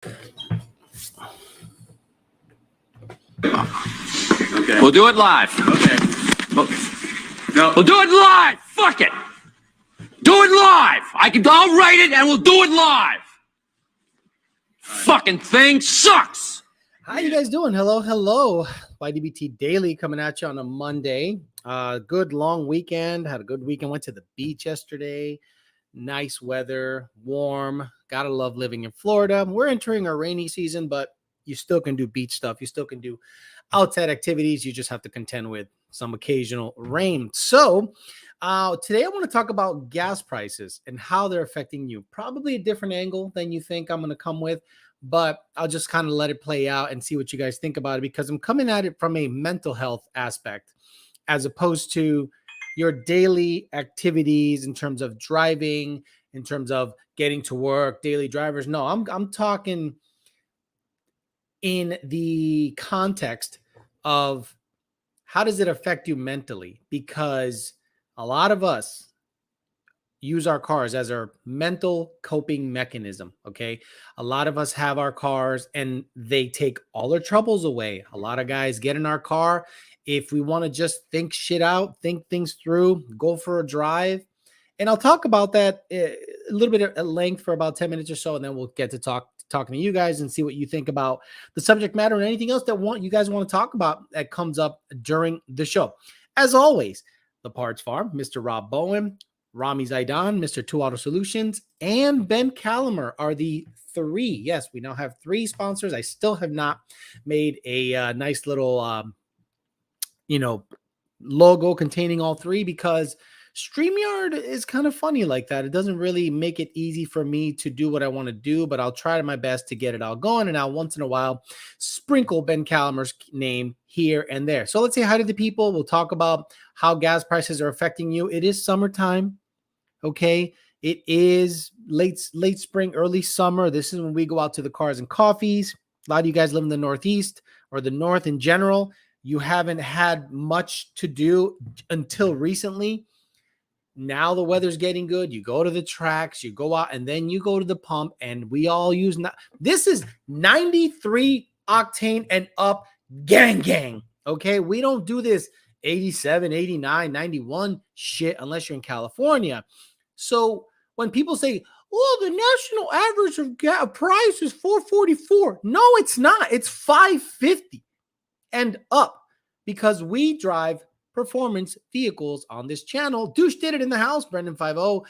Okay. We'll do it live. Okay. No. We'll do it live. Fuck it. Do it live. I'll write it and we'll do it live. Fucking thing sucks. How you guys doing? Hello. YDBT Daily coming at you on a Monday. Good long weekend. Had a good weekend. Went to the beach yesterday. Nice weather, warm. Gotta love living in Florida. We're entering our rainy season, but you still can do beach stuff. You still can do outside activities. You just have to contend with some occasional rain. So today I want to talk about gas prices and how they're affecting you. Probably a different angle than you think I'm going to come with, but I'll just kind of let it play out and see what you guys think about it, because I'm coming at it from a mental health aspect as opposed to your daily activities in terms of driving, in terms of getting to work, daily drivers. No, I'm talking in the context of how does it affect you mentally? Because a lot of us use our cars as our mental coping mechanism, okay? A lot of us have our cars and they take all our troubles away. A lot of guys get in our car. If we want to just think shit out, think things through, go for a drive. And I'll talk about that a little bit at length for about 10 minutes or so, and then we'll get to talking to you guys and see what you think about the subject matter and anything else that you guys want to talk about that comes up during the show. As always, the Parts Farm, Mr. Rob Bowen, Rami Zaidan, Mr. Two Auto Solutions, and Ben Calamer are the three. Yes, we now have three sponsors. I still have not made a nice little, logo containing all three, because StreamYard is kind of funny like that. It doesn't really make it easy for me to do what I want to do, but I'll try my best to get it all going. And I'll once in a while sprinkle Ben Calamer's name here and there. So let's say hi to the people. We'll talk about how gas prices are affecting you. It is summertime. Okay. It is late spring, early summer. This is when we go out to the cars and coffees. A lot of you guys live in the Northeast or the North in general. You haven't had much to do until recently. Now the weather's getting good. You go to the tracks, you go out, and then you go to the pump, and we all use this is 93 octane and up gang. Okay, we don't do this 87, 89, 91 shit unless you're in California. So when people say, "Oh, the national average of price is $4.44," no, it's not. It's $5.50 and up, because we drive performance vehicles on this channel. Douche did it in the house. Brendan 50,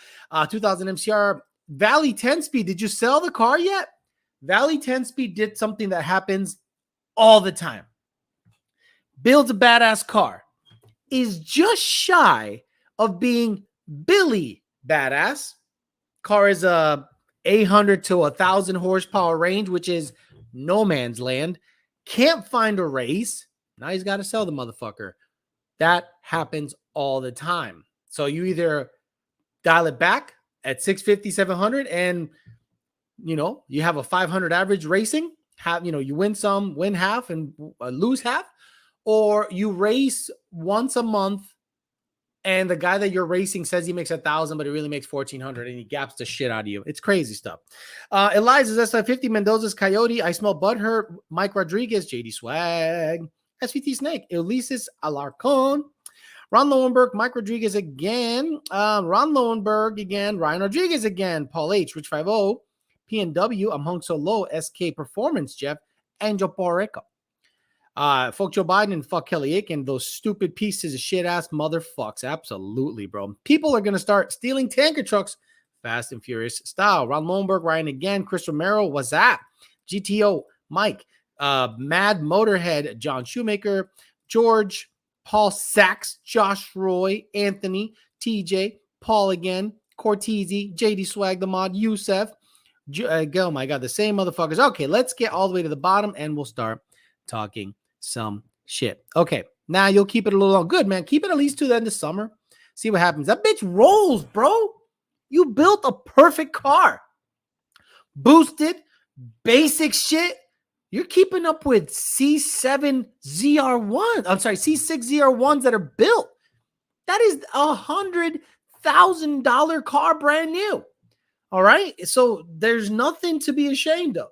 2000 MCR Valley 10 speed. Did you sell the car yet? Valley 10 speed did something that happens all the time. Builds a badass car. Is just shy of being Billy badass. Car is a 800 to 1,000 horsepower range, which is no man's land. Can't find a race. Now he's got to sell the motherfucker. That happens all the time. So you either dial it back at 650, 700, and you have a 500 average racing. You win some, win half, and lose half, or you race once a month, and the guy that you're racing says he makes 1,000, but he really makes 1,400, and he gaps the shit out of you. It's crazy stuff. Eliza's SI50, Mendoza's Coyote, I Smell Butthurt, Mike Rodriguez, JD Swag, SVT Snake, Ulises Alarcon, Ron Lowenberg, Mike Rodriguez again, Ron Lowenberg again, Ryan Rodriguez again, Paul H, Rich 50, PNW, I'm Hung So Low, SK Performance, Jeff, Angel Porreco. Fuck Joe Biden and fuck Kelly Aiken, those stupid pieces of shit ass motherfucks. Absolutely, bro. People are going to start stealing tanker trucks fast and furious style. Ron Lowenberg, Ryan again, Chris Romero, what's that? GTO, Mike. Mad Motorhead, John Shoemaker, George, Paul Sachs, Josh Roy, Anthony, TJ, Paul again, Cortese, JD Swag, the mod, Youssef. Oh my God, the same motherfuckers. Okay, let's get all the way to the bottom and we'll start talking some shit. Okay, now you'll keep it a little long. Good, man. Keep it at least to the end of summer. See what happens. That bitch rolls, bro. You built a perfect car. Boosted, basic shit. You're keeping up with C7 ZR1. I'm sorry, C6 ZR1s that are built. That is $100,000 car brand new. All right. So there's nothing to be ashamed of.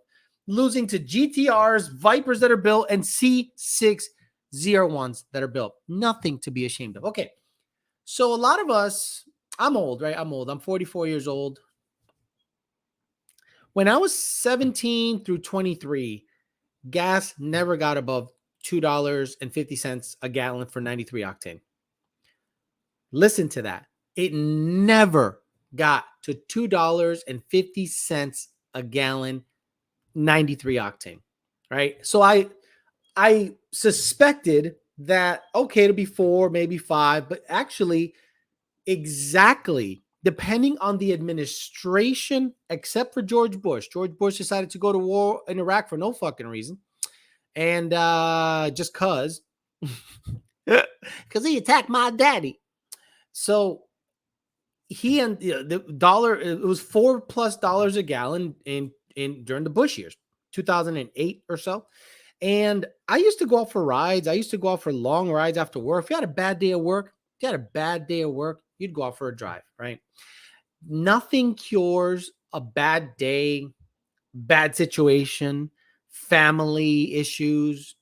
losing to GTRs, Vipers that are built, and C601s that are built. Nothing to be ashamed of. Okay. So a lot of us, I'm old, right? I'm old. I'm 44 years old. When I was 17 through 23, gas never got above $2.50 a gallon for 93 octane. Listen to that. It never got to $2.50 a gallon, 93 octane, right? So I suspected that, okay, it'll be 4, maybe 5, but actually exactly, depending on the administration, except for George Bush. George Bush decided to go to war in Iraq for no fucking reason. And just because he attacked my daddy. So he and the dollar, it was $4+ a gallon in during the Bush years, 2008 or so. And I used to go out for rides. I used to go out for long rides after work. If you had a bad day of work, you'd go out for a drive, right? Nothing cures a bad day, bad situation, family issues,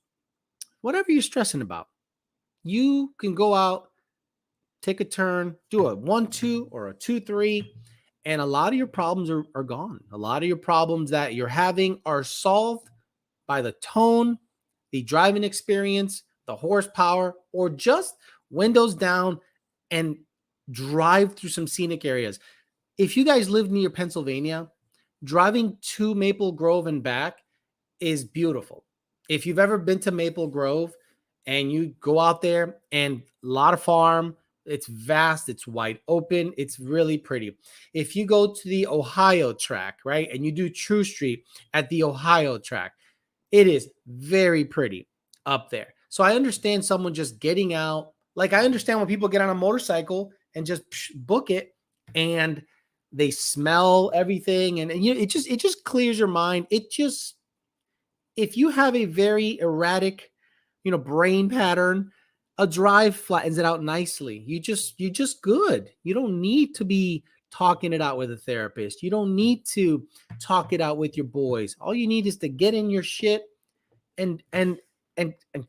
whatever you're stressing about. You can go out, take a turn, do a 1-2 or a 2-3, and a lot of your problems are gone. A lot of your problems that you're having are solved by the tone, the driving experience, the horsepower, or just windows down and drive through some scenic areas. If you guys live near Pennsylvania, driving to Maple Grove and back is beautiful. If you've ever been to Maple Grove and you go out there and a lot of farm, it's vast, it's wide open, it's really pretty. If you go to the Ohio track, right, and you do True Street at the Ohio track, it is very pretty up there. So I understand someone just getting out. Like I understand when people get on a motorcycle and just book it and they smell everything and you know, it just clears your mind. If you have a very erratic, brain pattern, a drive flattens it out nicely. You just good. You don't need to be talking it out with a therapist. You don't need to talk it out with your boys. All you need is to get in your shit and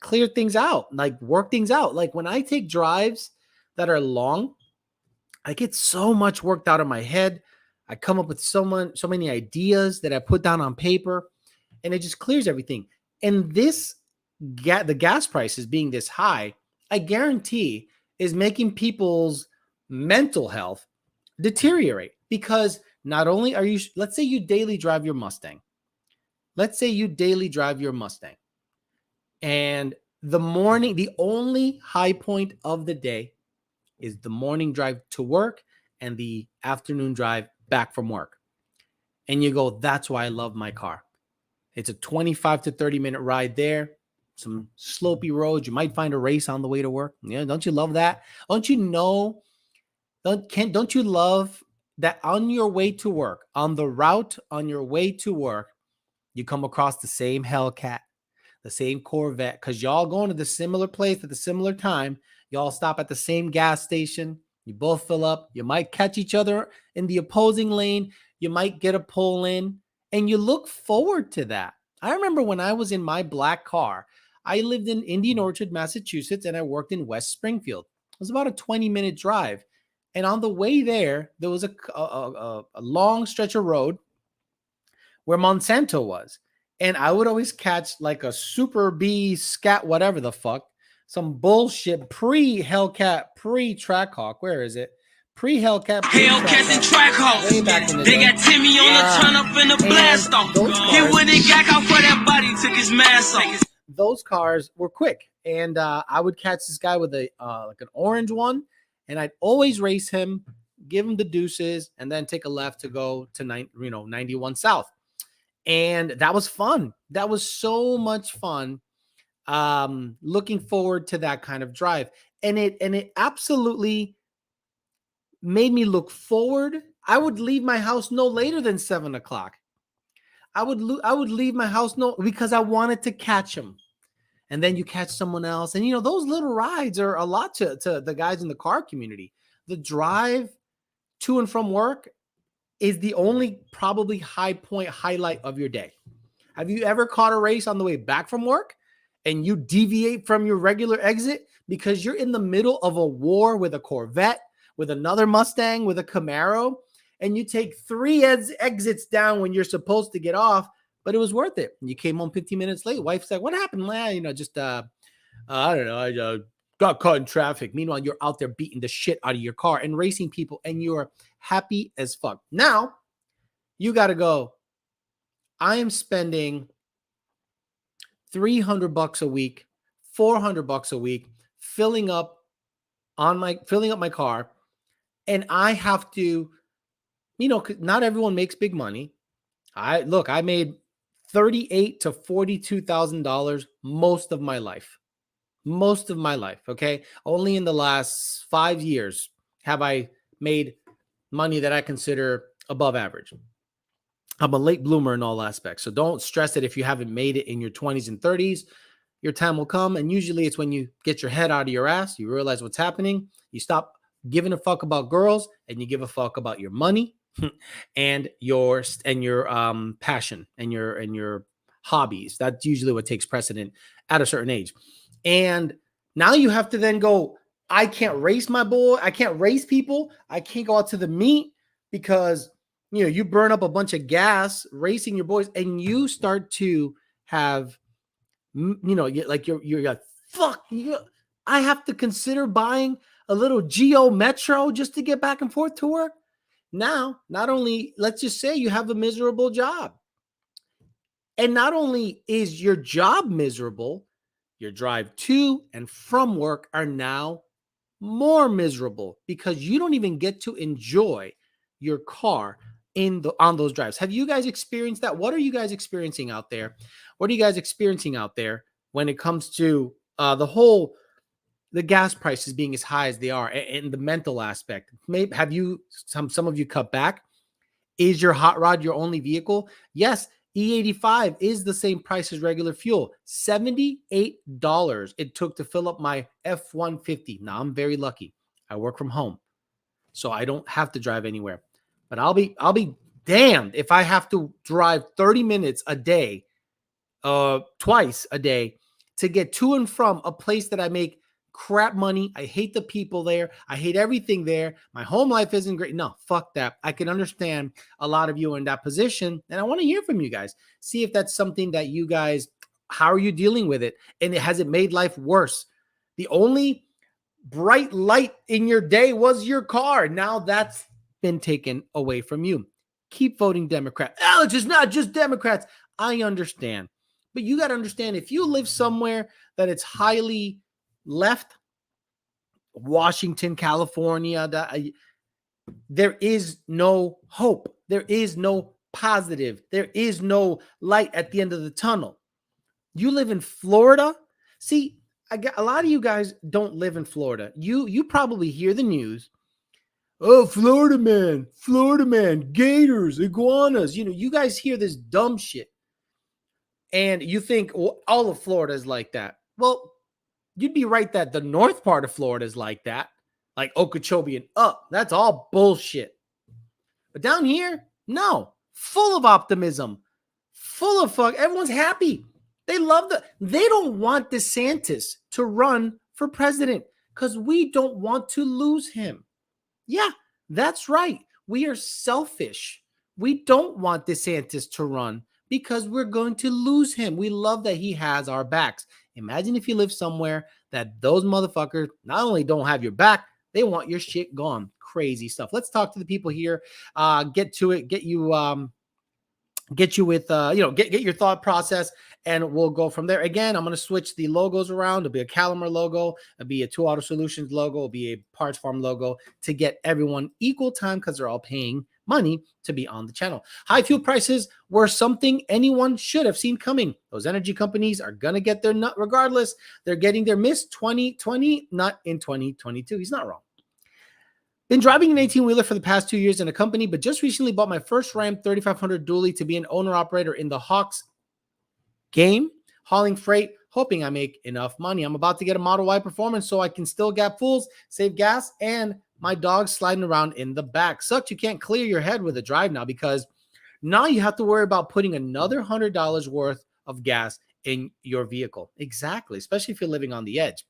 clear things out, like work things out. Like when I take drives that are long, I get so much worked out of my head. I come up with so many ideas that I put down on paper, and it just clears everything. And the gas prices being this high, I guarantee is making people's mental health deteriorate, because not only are you, let's say you daily drive your Mustang. And the only high point of the day is the morning drive to work and the afternoon drive back from work. And you go, that's why I love my car. It's a 25 to 30 minute ride there, some slopey roads. You might find a race on the way to work. Yeah, don't you love that? Don't you love that on your way to work, on the route on your way to work, you come across the same Hellcat, the same Corvette, because y'all going to the similar place at the similar time. Y'all stop at the same gas station. You both fill up. You might catch each other in the opposing lane. You might get a pull in, and you look forward to that. I remember when I was in my black car, I lived in Indian Orchard, Massachusetts, and I worked in West Springfield. It was about a 20-minute drive. And on the way there was a long stretch of road where Monsanto was. And I would always catch like a Super B Scat, whatever the fuck, some bullshit pre-Hellcat, pre-Trackhawk. Where is it? Pre-Hellcat, Hellcats and Trackhawks. They got Timmy on the turn up in the blast off. He wouldn't gack out for that body, took his mask off. Those cars were quick. And I would catch this guy with like an orange one. And I'd always race him, give him the deuces, and then take a left to go to 91 South. And that was fun. That was so much fun. Looking forward to that kind of drive. And it absolutely made me look forward. I would leave my house no later than 7 o'clock. I would leave my house because I wanted to catch him. And then you catch someone else. And, those little rides are a lot to the guys in the car community. The drive to and from work is the only probably highlight of your day. Have you ever caught a race on the way back from work and you deviate from your regular exit because you're in the middle of a war with a Corvette, with another Mustang, with a Camaro, and you take 3 exits down when you're supposed to get off, but it was worth it. You came home 15 minutes late. Wife's like, what happened? Well, I don't know. I got caught in traffic. Meanwhile, you're out there beating the shit out of your car and racing people, and you're happy as fuck. Now, you got to go. I am spending $300 a week, $400 a week, filling up my car, and I have to, not everyone makes big money. I made $38,000 to $42,000 most of my life. Most of my life, okay? Only in the last 5 years have I made money that I consider above average. I'm a late bloomer in all aspects. So don't stress that if you haven't made it in your 20s and 30s, your time will come. And usually it's when you get your head out of your ass, you realize what's happening, you stop giving a fuck about girls and you give a fuck about your money and your passion and your hobbies. That's usually what takes precedent at a certain age. And now you have to then go, I can't race my boy. I can't race people. I can't go out to the meet because, you burn up a bunch of gas racing your boys and you start to have, you're like, fuck, I have to consider buying a little Geo Metro just to get back and forth to work. Now, not only, let's just say you have a miserable job. And not only is your job miserable, your drive to and from work are now more miserable because you don't even get to enjoy your car on those drives. Have you guys experienced that? What are you guys experiencing out there? What are you guys experiencing out there when it comes to the gas prices being as high as they are and the mental aspect? Maybe have you some of you cut back? Is your hot rod your only vehicle? Yes. E85 is the same price as regular fuel. $78 it took to fill up my F-150. Now, I'm very lucky. I work from home, so I don't have to drive anywhere. But I'll be damned if I have to drive 30 minutes a day, twice a day, to get to and from a place that I make crap money. I hate the people there. I hate everything there. My home life isn't great. No, fuck that. I can understand a lot of you in that position, and I want to hear from you guys. See if that's something that you guys, how are you dealing with it? And has it made life worse? The only bright light in your day was your car. Now that's been taken away from you. Keep voting Democrat. Oh, it's just not just Democrats. I understand. But you got to understand, if you live somewhere that it's highly left, Washington, California, there is no hope. There is no positive. There is no light at the end of the tunnel. You live in Florida. See, a lot of you guys don't live in Florida. You probably hear the news. Oh, Florida man, gators, iguanas. You guys hear this dumb shit. And you think, well, all of Florida is like that. Well, you'd be right that the north part of Florida is like that. Like Okeechobee and up. That's all bullshit. But down here, no. Full of optimism. Full of fuck. Everyone's happy. They love they don't want DeSantis to run for president because we don't want to lose him. Yeah, that's right. We are selfish. We don't want DeSantis to run because we're going to lose him. We love that he has our backs. Imagine if you live somewhere that those motherfuckers not only don't have your back, they want your shit gone. Crazy stuff. Let's talk to the people here. Get to it. Get you with get your thought process, and we'll go from there. Again, I'm going to switch the logos around. It'll be a Calumet logo, it'll be a Two Auto Solutions logo, it'll be a Parts Farm logo to get everyone equal time because they're all paying money to be on the channel. High fuel prices were something anyone should have seen coming. Those energy companies are going to get their nut regardless. They're getting their miss 2020, not in 2022. He's not wrong. Been driving an 18-wheeler for the past 2 years in a company, but just recently bought my first Ram 3500 dually to be an owner-operator in the Hawks game, hauling freight, hoping I make enough money. I'm about to get a Model Y Performance so I can still gap fools, save gas, and my dog's sliding around in the back. Sucks you can't clear your head with a drive now because Now you have to worry about putting another $100 worth of gas in your vehicle. Exactly, especially if you're living on the edge.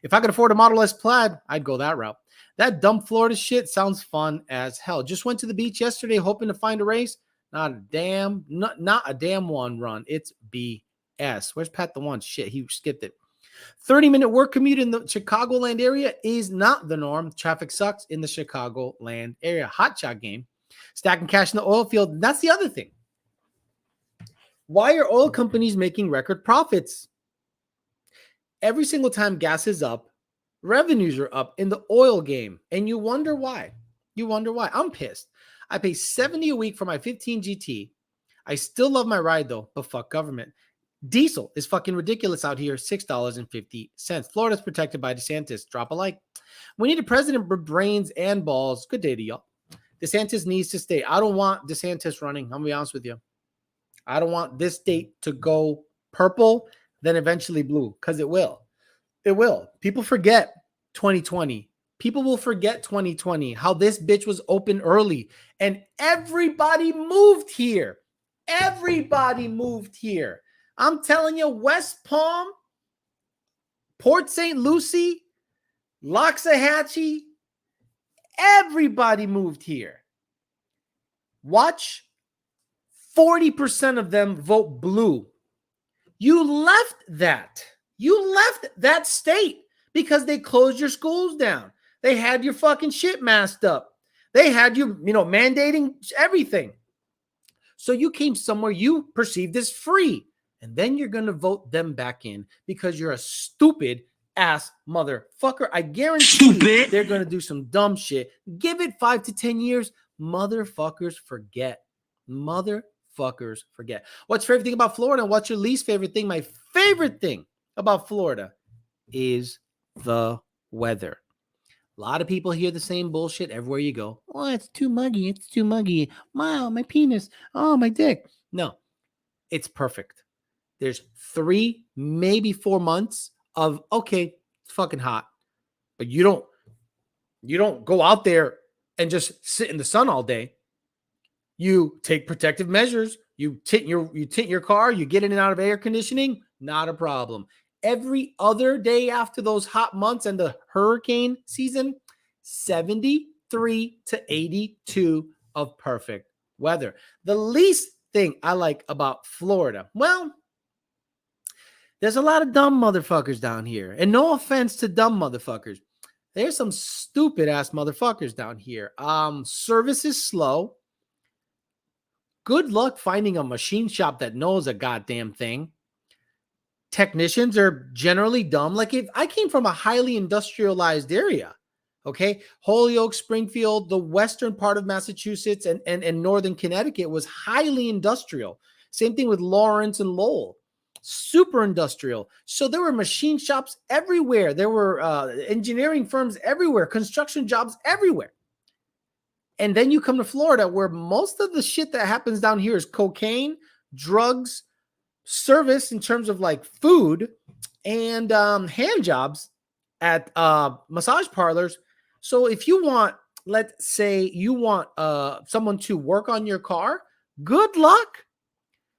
If I could afford a Model S Plaid, I'd go that route. That dumb Florida shit sounds fun as hell. Just went to the beach yesterday hoping to find a race. Not a damn one run. It's BS. Where's Pat the One? Shit, he skipped it. 30-minute work commute in the Chicagoland area is not the norm. Traffic sucks in the Chicagoland area. Hot shot game. Stacking cash in the oil field. That's the other thing. Why are oil companies making record profits? Every single time gas is up, revenues are up in the oil game. And you wonder why. I'm pissed. I pay $70 a week for my 15 GT. I still love my ride though, but fuck government. Diesel is fucking ridiculous out here. $6.50. Florida's protected by DeSantis. Drop a like. We need a president with brains and balls. Good day to y'all. DeSantis needs to stay. I don't want DeSantis running. I'm going to be honest with you. I don't want this state to go purple, then eventually blue, because it will. It will. People forget 2020. People will forget 2020, how this bitch was open early, and everybody moved here. Everybody moved here. I'm telling you, West Palm, Port St. Lucie, Loxahatchee, everybody moved here. Watch 40% of them vote blue. You left that. You left that state because they closed your schools down. They had your fucking shit masked up. They had you, mandating everything. So you came somewhere you perceived as free. And then you're going to vote them back in because you're a stupid ass motherfucker. I guarantee they're going to do some dumb shit. Give it 5 to 10 years. Motherfuckers forget. Motherfuckers forget. What's your favorite thing about Florida? And what's your least favorite thing? My favorite thing about Florida is the weather. A lot of people hear the same bullshit everywhere you go. Oh, it's too muggy. It's too muggy. Wow, my penis. Oh, my dick. No, it's perfect. There's 3, maybe 4 months of, okay, it's fucking hot. But you don't go out there and just sit in the sun all day. You take protective measures. You tint your car. You get in and out of air conditioning. Not a problem. Every other day after those hot months and the hurricane season, 73 to 82 of perfect weather. The least thing I like about Florida, well, there's a lot of dumb motherfuckers down here. And no offense to dumb motherfuckers. There's some stupid ass motherfuckers down here. Service is slow. Good luck finding a machine shop that knows a goddamn thing. Technicians are generally dumb. Like if I came from a highly industrialized area, okay, Holyoke, Springfield, the western part of Massachusetts and northern Connecticut was highly industrial. Same thing with Lawrence and Lowell, super industrial. So there were machine shops everywhere. There were engineering firms everywhere, construction jobs everywhere. And then you come to Florida where most of the shit that happens down here is cocaine, drugs, service in terms of like food and hand jobs at massage parlors. So if you want, let's say you want someone to work on your car, good luck.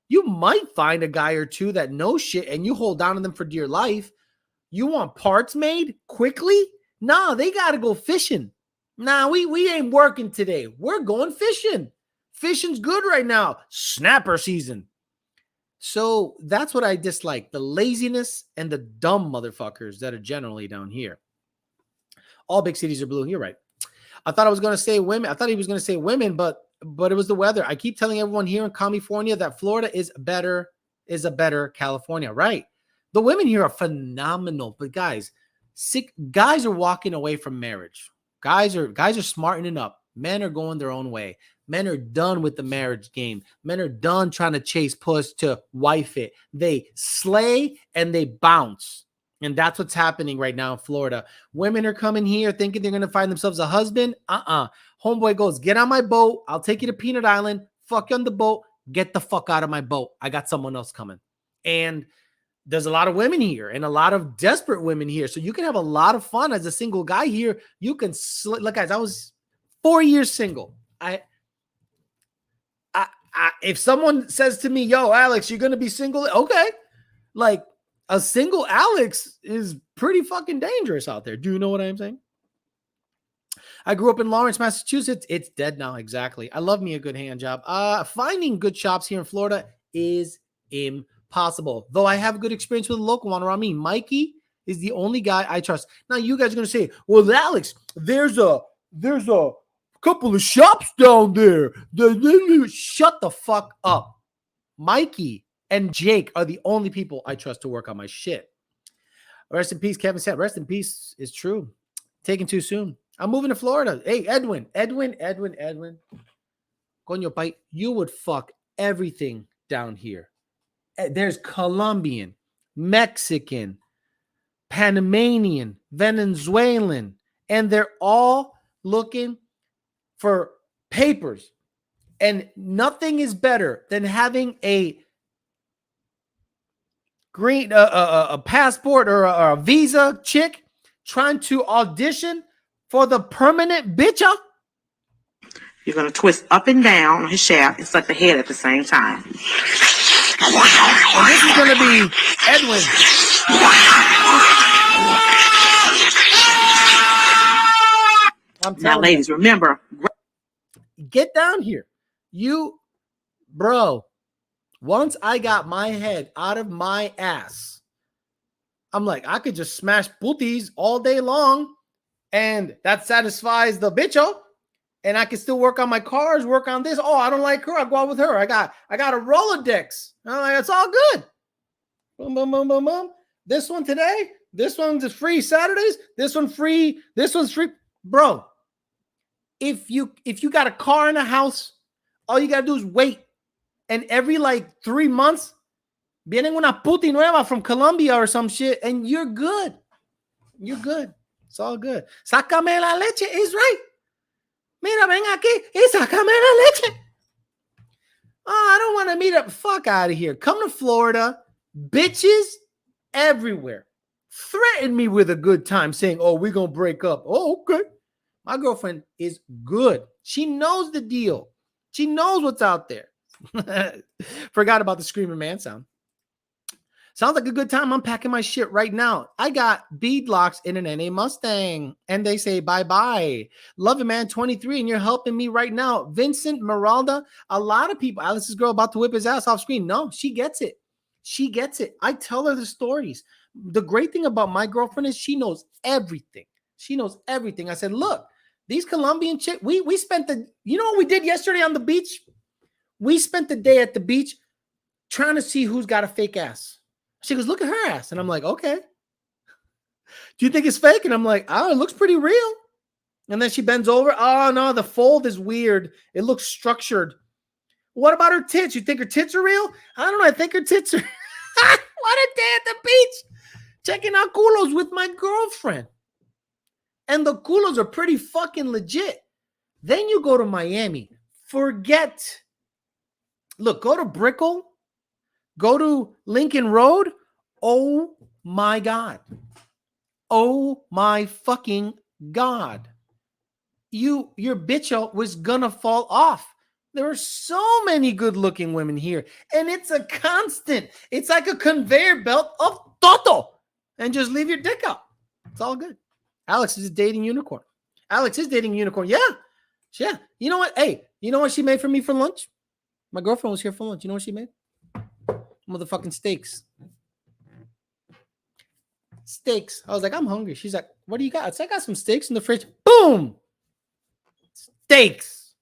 You might find a guy or two that knows shit and you hold down to them for dear life. You want parts made quickly? Nah, they got to go fishing. Nah, we ain't working today. We're going fishing. Fishing's good right now. Snapper season. So that's what I dislike, the laziness and the dumb motherfuckers that are generally down here. All big cities are blue. You're right. I thought he was going to say women, but it was the weather. I keep telling everyone here in California that Florida is a better California, right? The women here are phenomenal, but guys are walking away from marriage. Guys are smartening up. Men are going their own way. Men are done with the marriage game. Men are done trying to chase puss to wife it. They slay and they bounce. And that's what's happening right now in Florida. Women are coming here thinking they're going to find themselves a husband. Homeboy goes, get on my boat. I'll take you to Peanut Island. Fuck you on the boat. Get the fuck out of my boat. I got someone else coming. And there's a lot of women here and a lot of desperate women here. So you can have a lot of fun as a single guy here. You can, look guys, I was 4 years single. if someone says to me, yo, Alex, you're going to be single. Okay. Like a single Alex is pretty fucking dangerous out there. Do you know what I'm saying? I grew up in Lawrence, Massachusetts. It's dead now. Exactly. I love me a good hand job. Finding good shops here in Florida is impossible. Though I have a good experience with a local one around me. Mikey is the only guy I trust. Now you guys are going to say, well, Alex, there's a couple of shops down there. Shut the fuck up. Mikey and Jake are the only people I trust to work on my shit. Rest in peace, Kevin said. Rest in peace is true. Taken too soon. I'm moving to Florida. Hey, Edwin. Coño, pai, you would fuck everything down here. There's Colombian, Mexican, Panamanian, Venezuelan, and they're all looking for papers. And nothing is better than having a green a passport or a visa chick trying to audition for the permanent bitcha. You're going to twist up and down on his shaft and suck the head at the same time. And this is going to be Edwin. Now, ladies, remember. Get down here. Bro, once I got my head out of my ass, I'm like, I could just smash booties all day long. And that satisfies the bitcho. And I can still work on my cars, work on this. Oh, I don't like her. I'll go out with her. I got a Rolodex. I'm like, it's all good. Boom, boom, boom, boom, boom. This one today. This one's free Saturdays. This one free. This one's free. Bro, if you got a car and a house, all you got to do is wait. And every like 3 months, vienen una puti nueva from Colombia or some shit, and you're good. You're good. It's all good. Sácame la leche is right. Mira, ven aquí y sácame la leche. Oh, I don't want to meet up. Fuck out of here. Come to Florida. Bitches everywhere. Threaten me with a good time saying, oh, we're going to break up. Oh, okay. My girlfriend is good. She knows the deal. She knows what's out there. Forgot about the screaming man sound. Sounds like a good time. I'm packing my shit right now. I got beadlocks in an NA Mustang, and they say bye-bye. Love it, man. 23, and you're helping me right now. Vincent Meralda, a lot of people. Alice's girl about to whip his ass off screen. No, she gets it. She gets it. I tell her the stories. The great thing about my girlfriend is she knows everything. She knows everything. I said, look, these Colombian chicks, we spent you know what we did yesterday on the beach? We spent the day at the beach trying to see who's got a fake ass. She goes, look at her ass. And I'm like, okay. Do you think it's fake? And I'm like, oh, it looks pretty real. And then she bends over. Oh, no, the fold is weird. It looks structured. What about her tits? You think her tits are real? I don't know. I think her tits are. What a day at the beach. Checking out culos with my girlfriend. And the culos are pretty fucking legit. Then you go to Miami. Forget. Look, go to Brickell. Go to Lincoln Road. Oh my God. Oh my fucking God. Your bitch was gonna fall off. There are so many good looking women here. And it's a constant. It's like a conveyor belt of toto. And just leave your dick out. It's all good. Alex is dating unicorn. Alex is dating unicorn. Yeah. Yeah. You know what? Hey, you know what she made for me for lunch? My girlfriend was here for lunch. You know what she made? Motherfucking steaks. Steaks. I was like, I'm hungry. She's like, what do you got? I got some steaks in the fridge. Boom. Steaks.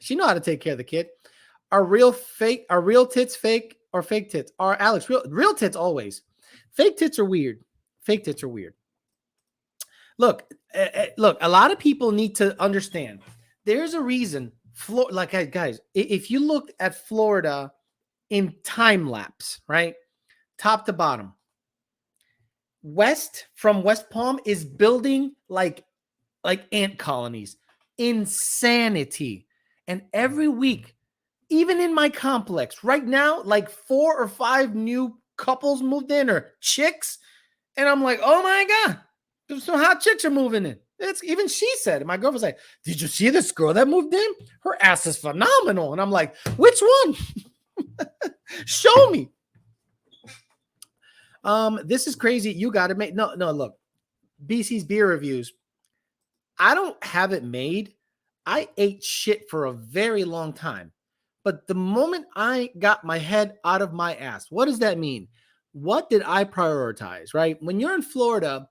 She know how to take care of the kid. Are real tits fake or fake tits? Are Alex real tits always? Fake tits are weird. Fake tits are weird. Look, a lot of people need to understand. There's a reason. Like, guys, if you look at Florida in time lapse, right? Top to bottom. From West Palm is building like ant colonies. Insanity. And every week, even in my complex, right now, like 4 or 5 new couples moved in or chicks. And I'm like, oh my God, some hot chicks are moving in. It's even she said, my girlfriend's like, did you see this girl that moved in? Her ass is phenomenal. And I'm like, which one? Show me. This is crazy. You got to make no, look, BC's beer reviews. I don't have it made. I ate shit for a very long time. But the moment I got my head out of my ass, what does that mean? What did I prioritize, right? When you're in Florida,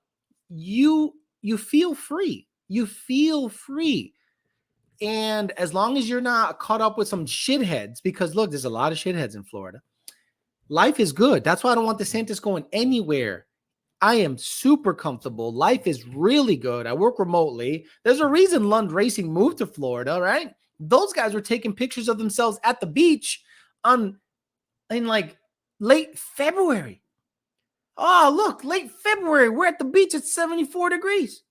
you feel free. You feel free. And as long as you're not caught up with some shitheads, because look, there's a lot of shitheads in Florida. Life is good. That's why I don't want DeSantis going anywhere. I am super comfortable. Life is really good. I work remotely. There's a reason Lund Racing moved to Florida, right? Those guys were taking pictures of themselves at the beach in like late February. Oh, look, late February. We're at the beach at 74 degrees.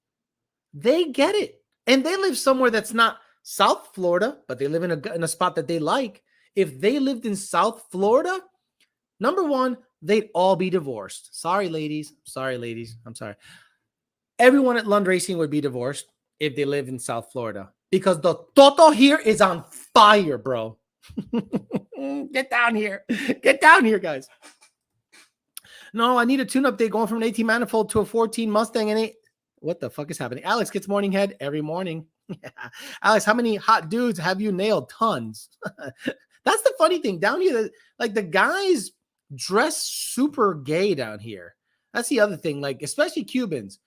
They get it. And they live somewhere that's not South Florida, but they live in a spot that they like. If they lived in South Florida, number one, they'd all be divorced. Sorry, ladies. I'm sorry. Everyone at Lund Racing would be divorced if they live in South Florida because the Toto here is on fire, bro. Get down here. Get down here, guys. No, I need a tune update going from an 18 manifold to a 14 Mustang and what the fuck is happening? Alex gets morning head every morning. Alex, how many hot dudes have you nailed? Tons. That's the funny thing down here. Like the guys dress super gay down here. That's the other thing. Like, especially Cubans.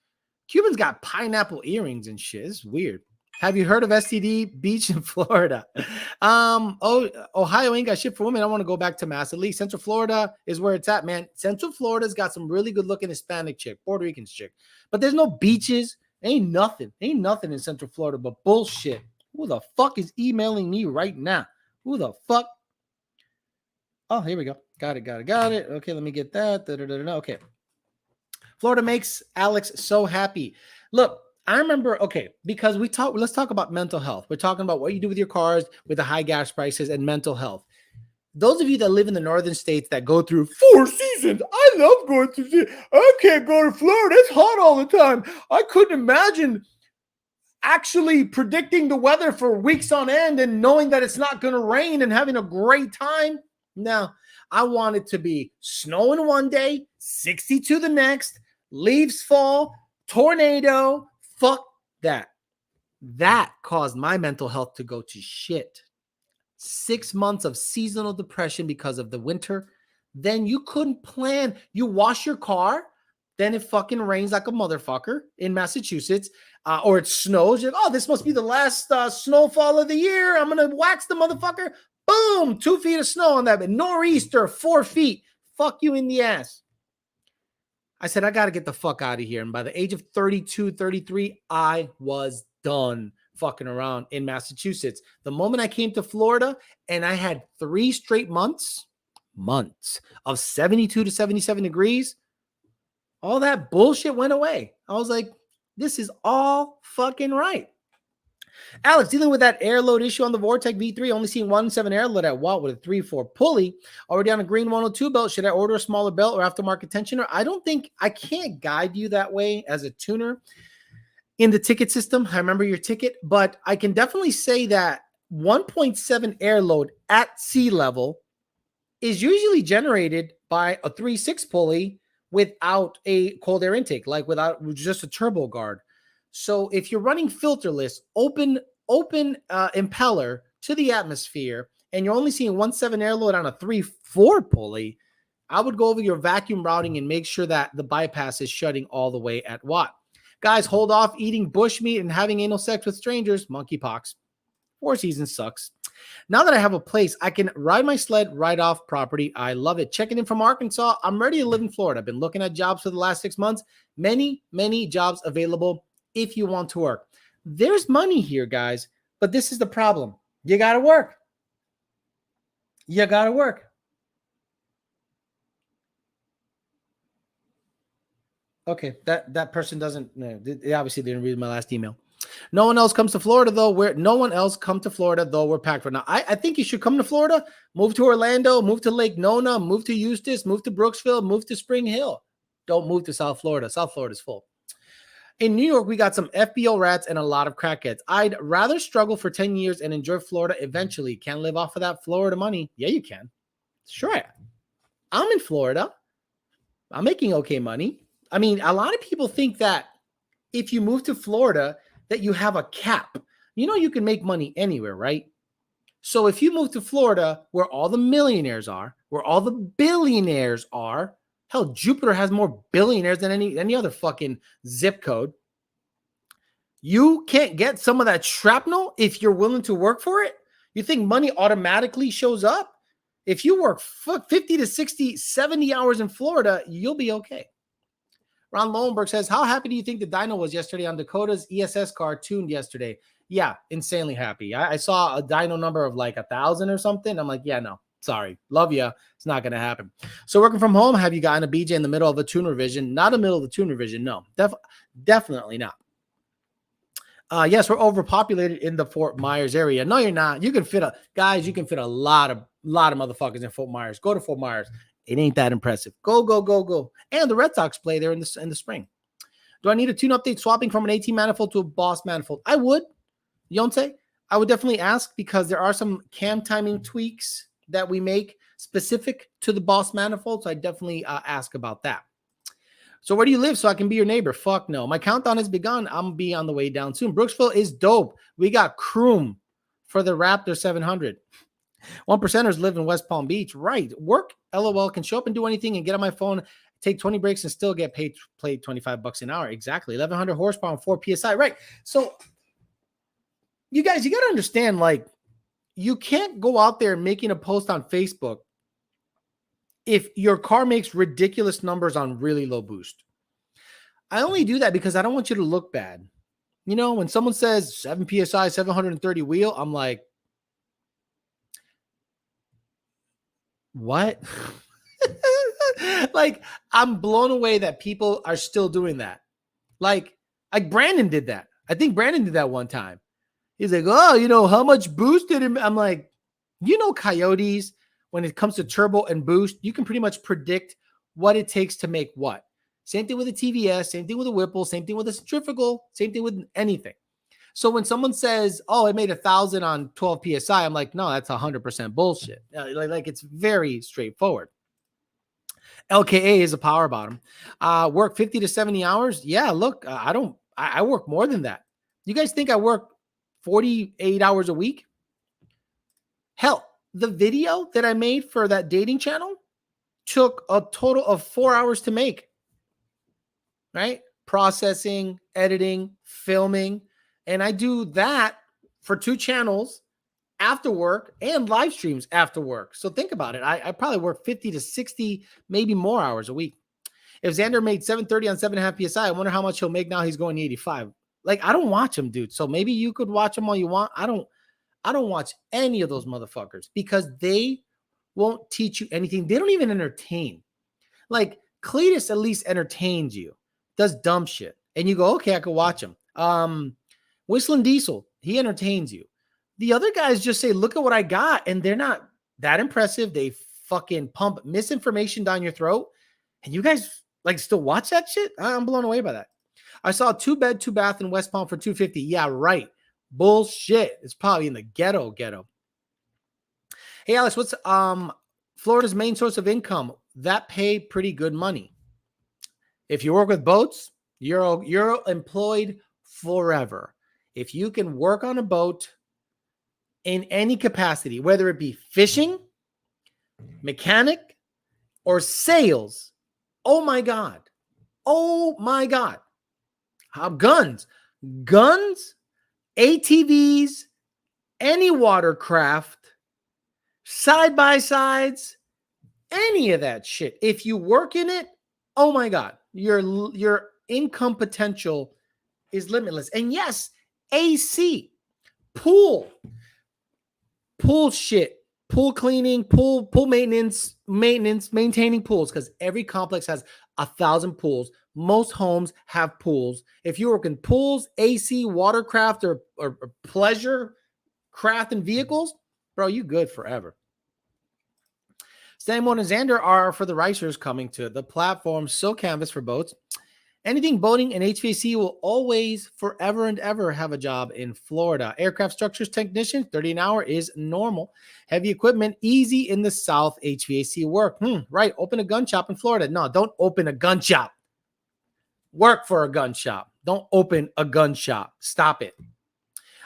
Cubans got pineapple earrings and shit. It's weird. Have you heard of STD Beach in Florida? Ohio ain't got shit for women. I want to go back to Mass. At least Central Florida is where it's at, man. Central Florida's got some really good looking Hispanic chick, Puerto Rican chick. But there's no beaches. Ain't nothing in Central Florida but bullshit. Who the fuck is emailing me right now? Who the fuck? Oh, here we go. Got it. Okay, let me get that. Okay. Florida makes Alex so happy. Look, I remember, because let's talk about mental health. We're talking about what you do with your cars with the high gas prices and mental health. Those of you that live in the northern states that go through 4 seasons, I love going through. I can't go to Florida. It's hot all the time. I couldn't imagine actually predicting the weather for weeks on end and knowing that it's not going to rain and having a great time. No, I want it to be snowing one day, 62 the next, leaves fall, tornado. Fuck that. That caused my mental health to go to shit. 6 months of seasonal depression because of the winter. Then you couldn't plan. You wash your car, then it fucking rains like a motherfucker in Massachusetts, or it snows. You're like, oh, this must be the last snowfall of the year. I'm going to wax the motherfucker. Boom, 2 feet of snow on that. Nor'easter, 4 feet. Fuck you in the ass. I said, I got to get the fuck out of here. And by the age of 32, 33, I was done fucking around in Massachusetts. The moment I came to Florida and I had 3 straight months of 72 to 77 degrees, all that bullshit went away. I was like, this is all fucking right. Alex, dealing with that air load issue on the Vortec V3, only seeing 1.7 air load at Watt with a 3.4 pulley. Already on a green 102 belt. Should I order a smaller belt or aftermarket tensioner? I can't guide you that way as a tuner in the ticket system. I remember your ticket, but I can definitely say that 1.7 air load at sea level is usually generated by a 3.6 pulley without a cold air intake, like without just a turbo guard. So if you're running filterless, open impeller to the atmosphere, and you're only seeing 1.7 air load on a 3.4 pulley, I would go over your vacuum routing and make sure that the bypass is shutting all the way at Watt. Guys, hold off eating bushmeat and having anal sex with strangers. Monkeypox. 4 seasons sucks. Now that I have a place, I can ride my sled right off property. I love it. Checking in from Arkansas. I'm ready to live in Florida. I've been looking at jobs for the last 6 months. Many jobs available if you want to work. There's money here, guys, but this is the problem. You got to work. You got to work. Okay, that person doesn't, they obviously didn't read my last email. No one else comes to Florida, though. We're packed for now. I think you should come to Florida, move to Orlando, move to Lake Nona, move to Eustis, move to Brooksville, move to Spring Hill. Don't move to South Florida. South Florida is full. In New York, we got some FBO rats and a lot of crackheads. I'd rather struggle for 10 years and enjoy Florida eventually. Can't live off of that Florida money. Yeah, you can. Sure. I'm in Florida. I'm making okay money. I mean, a lot of people think that if you move to Florida, that you have a cap. You know, you can make money anywhere, right? So if you move to Florida, where all the millionaires are, where all the billionaires are, hell, Jupiter has more billionaires than any other fucking zip code. You can't get some of that shrapnel if you're willing to work for it. You think money automatically shows up? If you work 50 to 60, 70 hours in Florida, you'll be okay. Ron Lowenberg says, how happy do you think the dyno was yesterday on Dakota's ESS car tuned yesterday? Yeah, insanely happy. I saw a dyno number of like 1,000 or something. I'm like, yeah, no, sorry. Love you. It's not going to happen. So working from home, have you gotten a BJ in the middle of a tune revision? Not in the middle of the tune revision. No, definitely not. Yes, we're overpopulated in the Fort Myers area. No, you're not. You can fit you can fit a lot of motherfuckers in Fort Myers. Go to Fort Myers. It ain't that impressive. Go. And the Red Sox play there in the spring. Do I need a tune update swapping from an 18 manifold to a Boss manifold? I would. Yonce, I would definitely ask because there are some cam timing tweaks that we make specific to the Boss manifold. So I definitely ask about that. So where do you live so I can be your neighbor? Fuck no. My countdown has begun. I'm going to be on the way down soon. Brooksville is dope. We got Kroom for the Raptor 700. 1%ers live in West Palm Beach. Right. Work, LOL, can show up and do anything and get on my phone, take 20 breaks and still get paid $25 an hour. Exactly. 1,100 horsepower and 4 PSI. Right. So you guys, you got to understand, like, you can't go out there making a post on Facebook if your car makes ridiculous numbers on really low boost. I only do that because I don't want you to look bad. You know, when someone says 7 PSI, 730 wheel, I'm like, what? Like, I'm blown away that people are still doing that. Like Brandon did that. I think Brandon did that one time. He's like, oh, you know, how much boost did it? I'm like, you know, coyotes, when it comes to turbo and boost, you can pretty much predict what it takes to make what. Same thing with a TVS, same thing with a Whipple, same thing with a centrifugal, same thing with anything. So when someone says, oh, it made 1,000 on 12 PSI, I'm like, no, that's 100% bullshit. Like it's very straightforward. LKA is a power bottom. Work 50 to 70 hours. Yeah, look, I work more than that. You guys think I work 48 hours a week? Hell, the video that I made for that dating channel took a total of 4 hours to make, right? Processing, editing, filming. And I do that for 2 channels after work and live streams after work. So think about it. I probably work 50 to 60, maybe more hours a week. If Xander made 730 on 7.5 PSI, I wonder how much he'll make now he's going 85. Like, I don't watch him, dude. So maybe you could watch him all you want. I don't watch any of those motherfuckers because they won't teach you anything. They don't even entertain. Like, Cletus at least entertains you, does dumb shit. And you go, okay, I could watch him. Whistling Diesel, he entertains you. The other guys just say, look at what I got. And they're not that impressive. They fucking pump misinformation down your throat. And you guys like still watch that shit? I'm blown away by that. I saw a 2-bed, 2-bath in West Palm for $250. Yeah, right. Bullshit. It's probably in the ghetto. Hey, Alex, what's Florida's main source of income? That pay pretty good money. If you work with boats, you're employed forever. If you can work on a boat in any capacity, whether it be fishing, mechanic, or sales, oh my God. Guns, ATVs, any watercraft, side-by-sides, any of that shit. If you work in it, oh my God, your income potential is limitless. And yes, AC, pool shit, pool cleaning, pool maintenance, maintaining pools, because every complex has 1,000 pools. Most homes have pools. If you work in pools, AC, watercraft, or pleasure craft and vehicles, bro, you good forever. Stanmore and Xander are for the racers coming to the platform. So canvas for boats. Anything boating and HVAC will always, forever and ever have a job in Florida. Aircraft structures technician, 30 an hour is normal. Heavy equipment, easy in the South. HVAC work. Right. Open a gun shop in Florida. No, don't open a gun shop. Work for a gun shop. Don't open a gun shop. Stop it.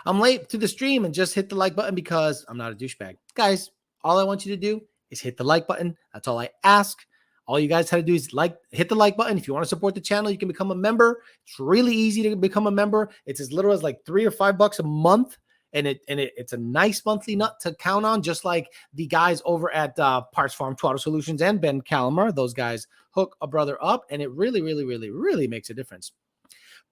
I'm late to the stream and just hit the like button because I'm not a douchebag. Guys, all I want you to do is hit the like button. That's all I ask. All you guys have to do is hit the like button. If you want to support the channel, you can become a member. It's really easy to become a member. It's as little as like $3 or $5 a month. And it's a nice monthly nut to count on, just like the guys over at Parts Farm Auto Solutions and Ben Calamar. Those guys hook a brother up, and it really, really, really, really makes a difference.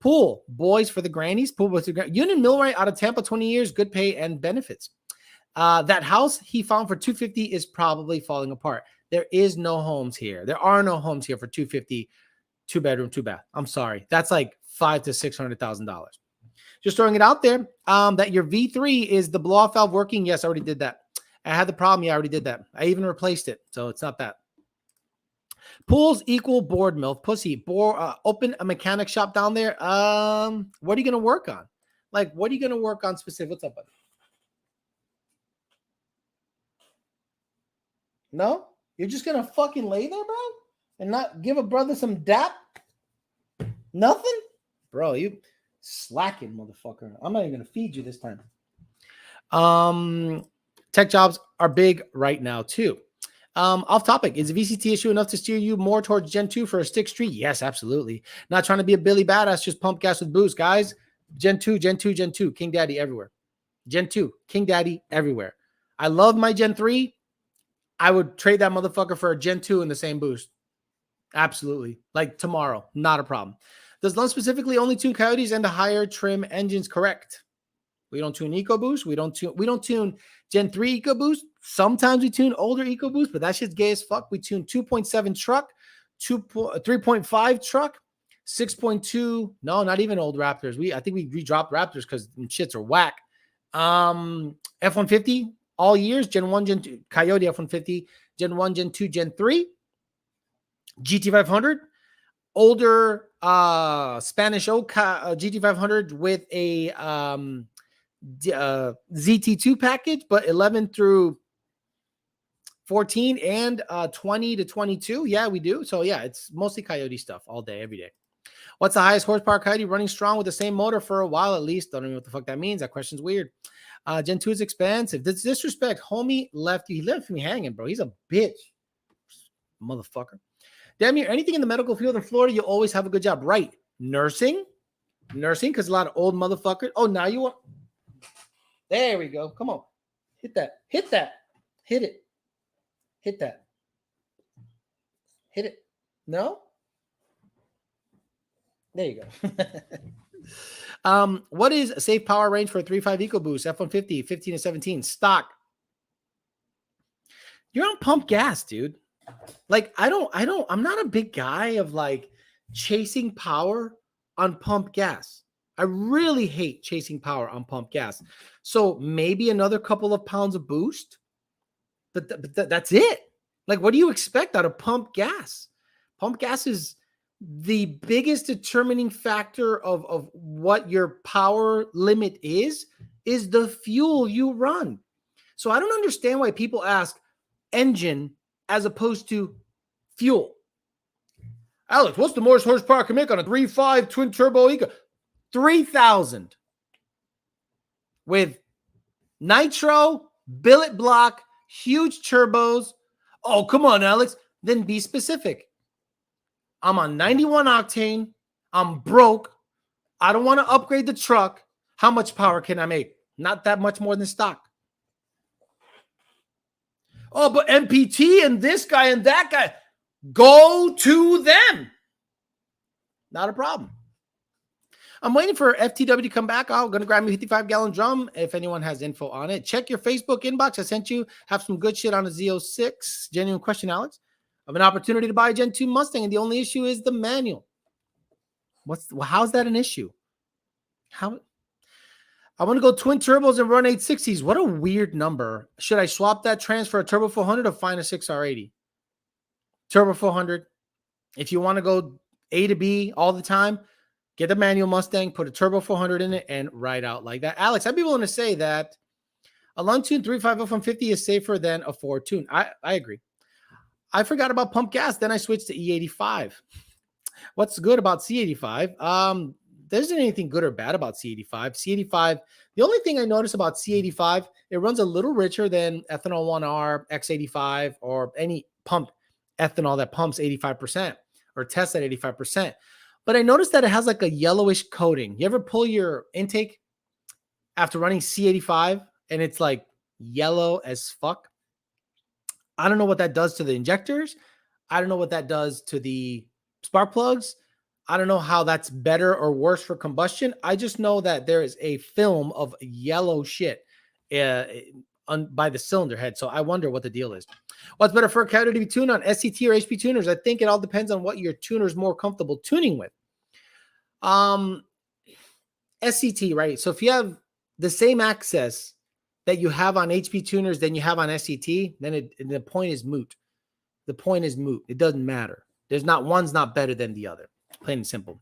Pool, boys for the grannies. Pool boys for the grannies. Union Millwright out of Tampa, 20 years, good pay and benefits. That house he found for $250 is probably falling apart. There is no homes here. There are no homes here for $250, 2-bedroom, 2-bath. I'm sorry. That's like $500,000 to $600,000. Just throwing it out there. That your V3 is the blow-off valve working. Yes, I already did that. I had the problem. Yeah, I already did that. I even replaced it. So it's not that. Pools equal board milk. Pussy. Open a mechanic shop down there. What are you going to work on? Like, what are you going to work on specific? What's up, buddy? No? You're just going to fucking lay there, bro? And not give a brother some dap? Nothing? Bro, you slacking, motherfucker. I'm not even going to feed you this time. Tech jobs are big right now, too. Off topic. Is the VCT issue enough to steer you more towards Gen 2 for a stick street? Yes, absolutely. Not trying to be a Billy Badass, just pump gas with boost. Guys, Gen 2, Gen 2, Gen 2. King Daddy everywhere. Gen 2, King Daddy everywhere. I love my Gen 3. I would trade that motherfucker for a Gen 2 in the same boost. Absolutely. Like tomorrow. Not a problem. Does Lund specifically only tune Coyotes and the higher trim engines? Correct. We don't tune EcoBoost. We don't tune Gen 3 EcoBoost. Sometimes we tune older EcoBoost, but that shit's gay as fuck. We tune 2.7 truck, 3.5 truck, 6.2. No, not even old Raptors. I think we redropped Raptors because shits are whack. F-150 all years. Gen 1, Gen 2. Coyote F-150. Gen 1, Gen 2, Gen 3. GT500. Older Spanish oak GT500 with a ZT2 package, but 11 through 14 and 20 to 22. Yeah, we do. So yeah, it's mostly Coyote stuff all day, every day. What's the highest horsepower Coyote running strong with the same motor for a while at least? Don't know what the fuck that means. That question's weird. Gen 2 is expensive. This disrespect. Homie left you. He left me hanging, bro. He's a bitch. Motherfucker. Damn you. Anything in the medical field in Florida, you always have a good job. Right. Nursing, because a lot of old motherfuckers. Oh, now you want. There we go. Come on. Hit that. Hit that. Hit it. Hit that. Hit it. No? There you go. What is a safe power range for a 3.5 EcoBoost? F-150, 15 to 17. Stock. You're on pump gas, dude. Like, I'm not a big guy of like chasing power on pump gas. I really hate chasing power on pump gas. So maybe another couple of pounds of boost, but that's it. Like, what do you expect out of pump gas? Pump gas is the biggest determining factor of what your power limit is the fuel you run. So I don't understand why people ask engine as opposed to fuel. Alex, what's the most horsepower I can make on a 3.5 twin turbo Eco? 3,000 with nitro, billet block, huge turbos. Oh, come on, Alex. Then be specific. I'm on 91 octane. I'm broke. I don't want to upgrade the truck. How much power can I make? Not that much more than stock. Oh, but MPT and this guy and that guy, go to them. Not a problem. I'm waiting for FTW to come back. I'm going to grab me a 55-gallon drum if anyone has info on it. Check your Facebook inbox. I sent you. Have some good shit on a Z06. Genuine question, Alex. I have an opportunity to buy a Gen 2 Mustang, and the only issue is the manual. How's that an issue? How? I want to go twin turbos and run 860s. What a weird number. Should I swap that trans for a Turbo 400 or find a 6R80? Turbo 400. If you want to go A to B all the time, get the manual Mustang, put a turbo 400 in it, and ride out like that. Alex, I'd be willing to say that a Lund Tune 350 from 50 is safer than a Ford Tune. I agree. I forgot about pump gas. Then I switched to E85. What's good about C85? There isn't anything good or bad about C85. C85, the only thing I notice about C85, it runs a little richer than ethanol 1R, X85, or any pump ethanol that pumps 85% or tests at 85%. But I noticed that it has like a yellowish coating. You ever pull your intake after running C85 and it's like yellow as fuck? I don't know what that does to the injectors. I don't know what that does to the spark plugs. I don't know how that's better or worse for combustion. I just know that there is a film of yellow shit by the cylinder head. So I wonder what the deal is. What's better for a car to be tuned on, SCT or HP tuners? I think it all depends on what your tuner is more comfortable tuning with. SCT, right? So if you have the same access that you have on HP tuners than you have on SCT, then the point is moot. The point is moot. It doesn't matter. One's not better than the other. Plain and simple.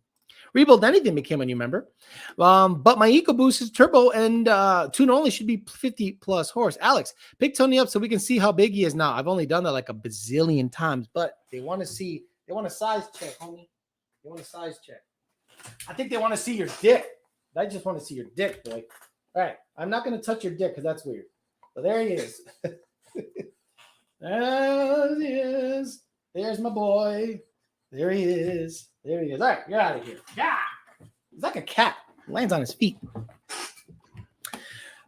Rebuild Anything became a new member. But my EcoBoost is turbo and tune only should be 50 plus horse. Alex, pick Tony up so we can see how big he is now. I've only done that like a bazillion times, but they want a size check, homie. They want a size check. I think they want to see your dick. I just want to see your dick, boy. All right. I'm not going to touch your dick because that's weird. But there he is. There he is. There's my boy. There he is. There he is. All right, you're out of here. Yeah. He's like a cat. Lands on his feet.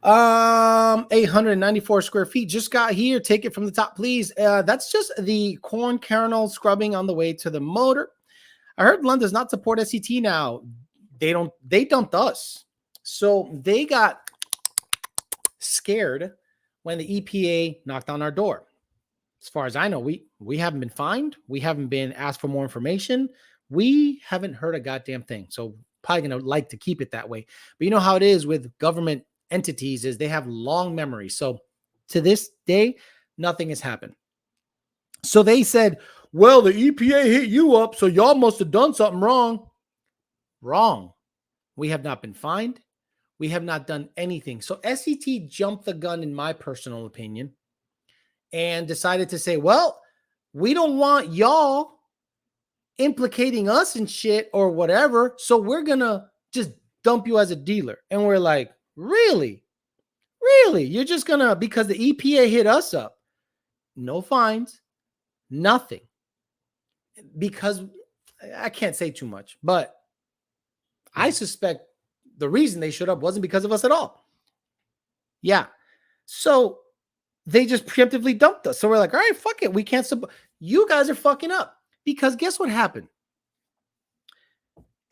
894 square feet. Just got here. Take it from the top, please. That's just the corn kernel scrubbing on the way to the motor. I heard Lund does not support SCT now. They dumped us. So they got scared when the EPA knocked on our door. As far as I know, we haven't been fined. We haven't been asked for more information. We haven't heard a goddamn thing. So probably going to like to keep it that way. But you know how it is with government entities is they have long memories. So to this day, nothing has happened. So they said, well, the EPA hit you up, so y'all must have done something wrong. Wrong. We have not been fined. We have not done anything. So SCT jumped the gun, in my personal opinion, and decided to say, well, we don't want y'all implicating us in shit or whatever, so we're going to just dump you as a dealer. And we're like, really? Really? You're just going to, because the EPA hit us up, no fines, nothing. Because I can't say too much, but I suspect the reason they showed up wasn't because of us at all. Yeah. So they just preemptively dumped us. So we're like, all right, fuck it. We can't support. You guys are fucking up. Because guess what happened?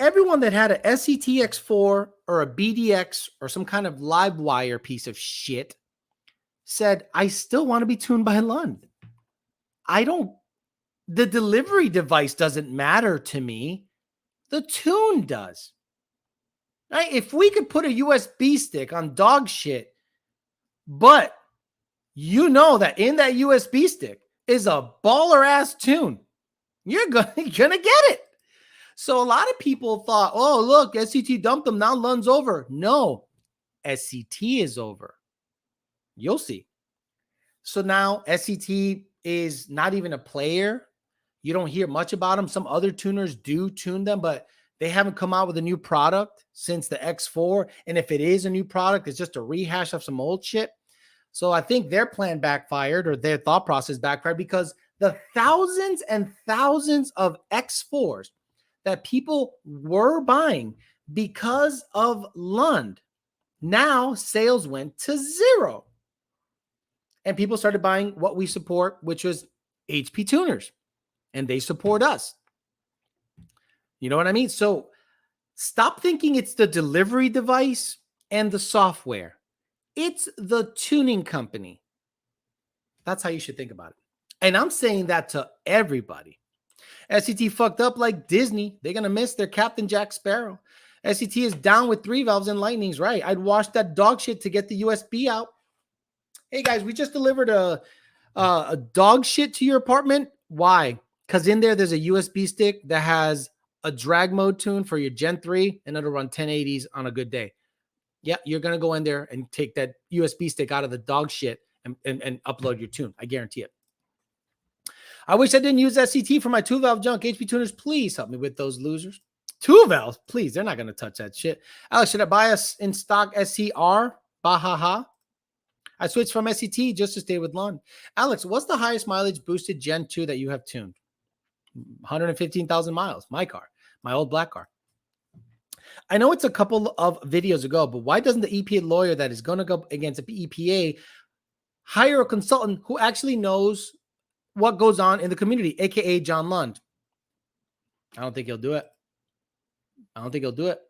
Everyone that had a SCTX4 or a BDX or some kind of live wire piece of shit said, I still want to be tuned by Lund. The delivery device doesn't matter to me. The tune does. Right? If we could put a USB stick on dog shit, but you know that in that USB stick is a baller ass tune, you're gonna get it. So a lot of people thought, oh, look, SCT dumped them. Now Lund's over. No, SCT is over. You'll see. So now SCT is not even a player. You don't hear much about them. Some other tuners do tune them, but they haven't come out with a new product since the X4. And if it is a new product, it's just a rehash of some old shit. So I think their plan backfired, or their thought process backfired, because the thousands and thousands of X4s that people were buying because of Lund, now sales went to zero. And people started buying what we support, which was HP tuners. And they support us. You know what I mean? So stop thinking it's the delivery device and the software. It's the tuning company. That's how you should think about it. And I'm saying that to everybody. SCT fucked up like Disney. They're going to miss their Captain Jack Sparrow. SCT is down with 3 valves and lightnings, right? I'd wash that dog shit to get the USB out. Hey, guys, we just delivered a dog shit to your apartment. Why? Because in there's a USB stick that has a drag mode tune for your Gen 3, and it'll run 1080s on a good day. Yeah, you're going to go in there and take that USB stick out of the dog shit and upload your tune. I guarantee it. I wish I didn't use SCT for my 2-valve junk. HP tuners, please help me with those losers. 2 valves, please. They're not going to touch that shit. Alex, should I buy us in stock SCR? Bahaha. I switched from SCT just to stay with Lund. Alex, what's the highest mileage boosted Gen 2 that you have tuned? 115,000 miles. My car, my old black car. I know it's a couple of videos ago, but why doesn't the EPA lawyer that is going to go against the EPA hire a consultant who actually knows what goes on in the community, aka John Lund? I don't think he'll do it. I don't think he'll do it.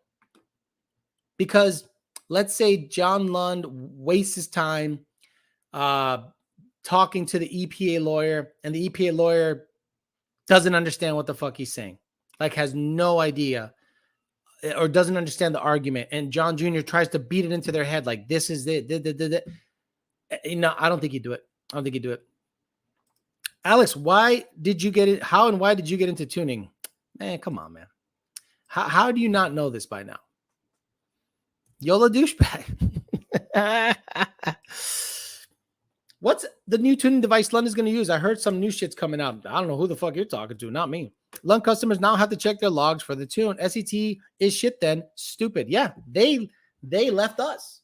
Because let's say John Lund wastes his time talking to the EPA lawyer, and the EPA lawyer doesn't understand what the fuck he's saying, like has no idea or doesn't understand the argument. And John Jr. tries to beat it into their head like this is it. No, I don't think he'd do it. I don't think he'd do it. Alex, why did you get it? How and why did you get into tuning? Man, come on, man. How do you not know this by now? YOLO douchebag. What's the new tuning device Lund is going to use? I heard some new shit's coming out. I don't know who the fuck you're talking to. Not me. Lund customers now have to check their logs for the tune. SET is shit then. Stupid. Yeah, they left us.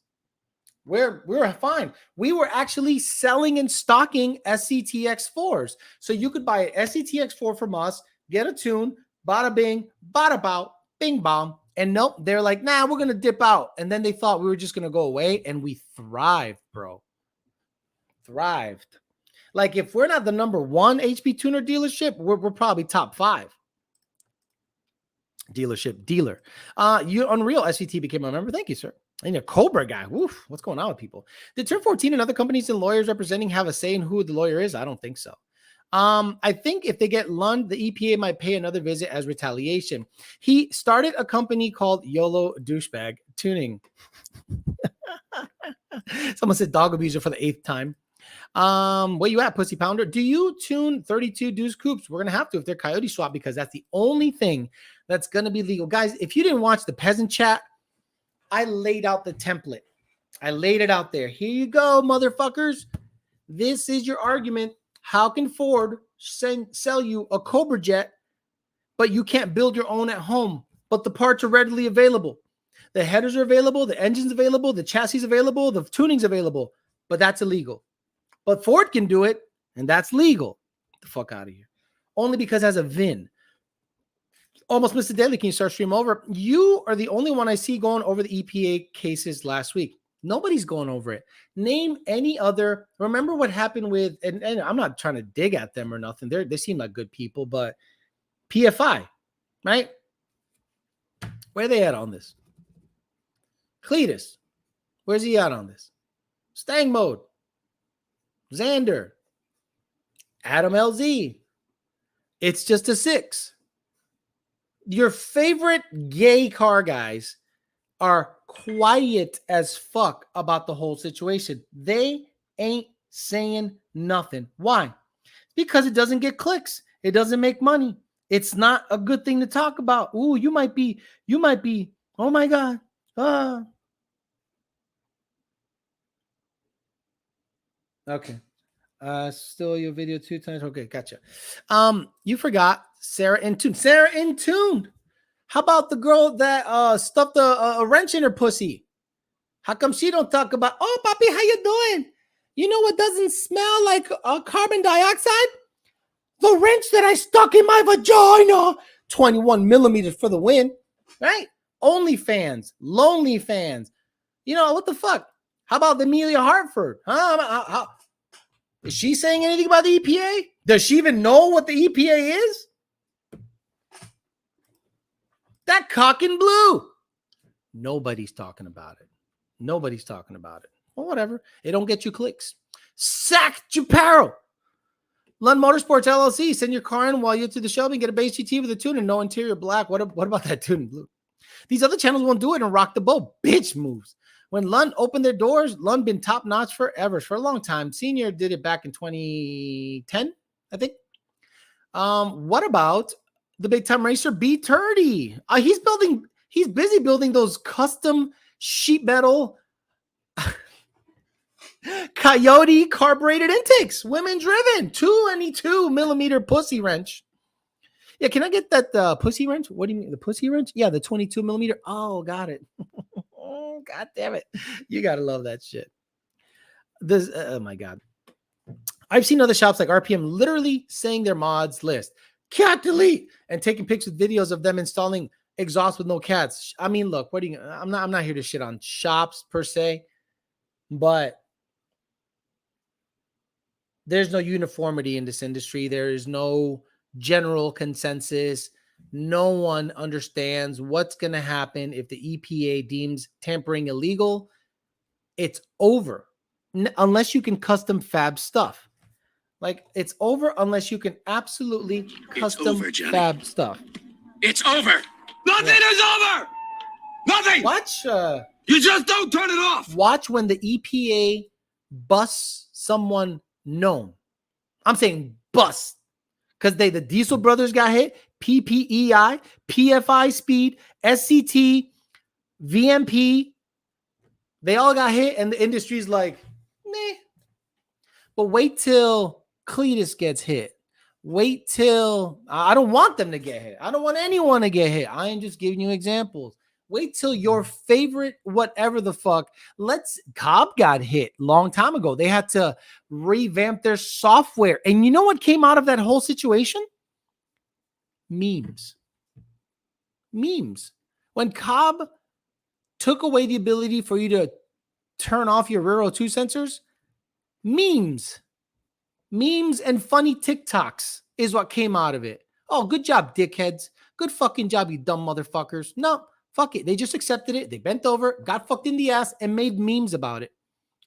We're fine. We were actually selling and stocking SCTX4s. So you could buy an SCTX4 from us, get a tune, bada bing, bada bow, bing bong. And nope, they're like, nah, we're going to dip out. And then they thought we were just going to go away, and we thrived, bro. Thrived. Like, if we're not the number 1 HP tuner dealership, we're probably top 5. Dealer. You Unreal SCT became a member. Thank you, sir. And a Cobra guy. Woof. What's going on with people? Did Turn 14 and other companies and lawyers representing have a say in who the lawyer is? I don't think so. I think if they get Lund, the EPA might pay another visit as retaliation. He started a company called YOLO Douchebag Tuning. Someone said dog abuser for the 8th time. Where you at, pussy pounder? Do you tune 32 Deuce Coupes? We're going to have to if they're coyote swap, because that's the only thing that's going to be legal. Guys, if you didn't watch the peasant chat, I laid out the template. I laid it out there. Here you go, motherfuckers. This is your argument. How can Ford sell you a Cobra jet, but you can't build your own at home, but the parts are readily available? The headers are available, the engine's available, the chassis available, the tuning's available, but that's illegal. But Ford can do it, and that's legal. Get the fuck out of here. Only because it has a VIN. Almost Mr. Daily, can you start stream over? You are the only one I see going over the EPA cases last week. Nobody's going over it. Name any other. Remember what happened with, and I'm not trying to dig at them or nothing. They seem like good people, but PFI, right? Where are they at on this? Cletus, where's he at on this? Stang Mode, Xander, Adam LZ. It's just a 6. Your favorite gay car guys are quiet as fuck about the whole situation. They ain't saying nothing. Why? Because it doesn't get clicks. It doesn't make money. It's not a good thing to talk about. Ooh, you might be, oh my God. Okay. Still your video 2 times. Okay, gotcha. You forgot Sarah Intune. Sarah Intune. How about the girl that stuffed a wrench in her pussy? How come she don't talk about, oh, papi, how you doing? You know what doesn't smell like carbon dioxide? The wrench that I stuck in my vagina. 21 millimeters for the win, right? OnlyFans, lonely fans. You know, what the fuck? How about Amelia Hartford? Huh? Is she saying anything about the EPA? Does she even know what the EPA is? That cock and blue. Nobody's talking about it. Nobody's talking about it. Well, whatever. It don't get you clicks. Sack Japaro. Lund Motorsports LLC. Send your car in while you're to the Shelby and get a base GT with a tune and no interior black. What about that tune in blue? These other channels won't do it and rock the boat. Bitch moves. When Lund opened their doors, Lund been top notch forever, for a long time. Senior did it back in 2010, I think. What about The big time racer B30. He's busy building those custom sheet metal Coyote carbureted intakes, women driven, 22 millimeter pussy wrench. Yeah, can I get that pussy wrench? What do you mean, the pussy wrench? Yeah, the 22 millimeter. Oh, got it. God damn it. You gotta love that shit. This, oh my God. I've seen other shops like RPM literally saying their mods list, cat delete, and taking pictures with videos of them installing exhaust with no cats. I mean, look, what do you, I'm not here to shit on shops per se, but there's no uniformity in this industry. There is no general consensus. No one understands what's going to happen if the EPA deems tampering illegal. It's over. Unless you can custom fab stuff. Like, it's over unless you can absolutely custom fab stuff. It's over. Nothing is over. Nothing. Watch. You just don't turn it off. Watch when the EPA busts someone known. I'm saying bust. Because the Diesel brothers got hit. PPEI, PFI Speed, SCT, VMP. They all got hit, and the industry's like, meh. But wait till Cletus gets hit. Wait till, I don't want them to get hit. I don't want anyone to get hit. I am just giving you examples. Wait till your favorite, whatever the fuck. Cobb got hit long time ago. They had to revamp their software. And you know what came out of that whole situation? Memes. When Cobb took away the ability for you to turn off your rear O2 sensors, memes and funny TikToks is what came out of it. Oh, good job, dickheads. Good fucking job, you dumb motherfuckers. No, fuck it. They just accepted it. They bent over, got fucked in the ass, and made memes about it.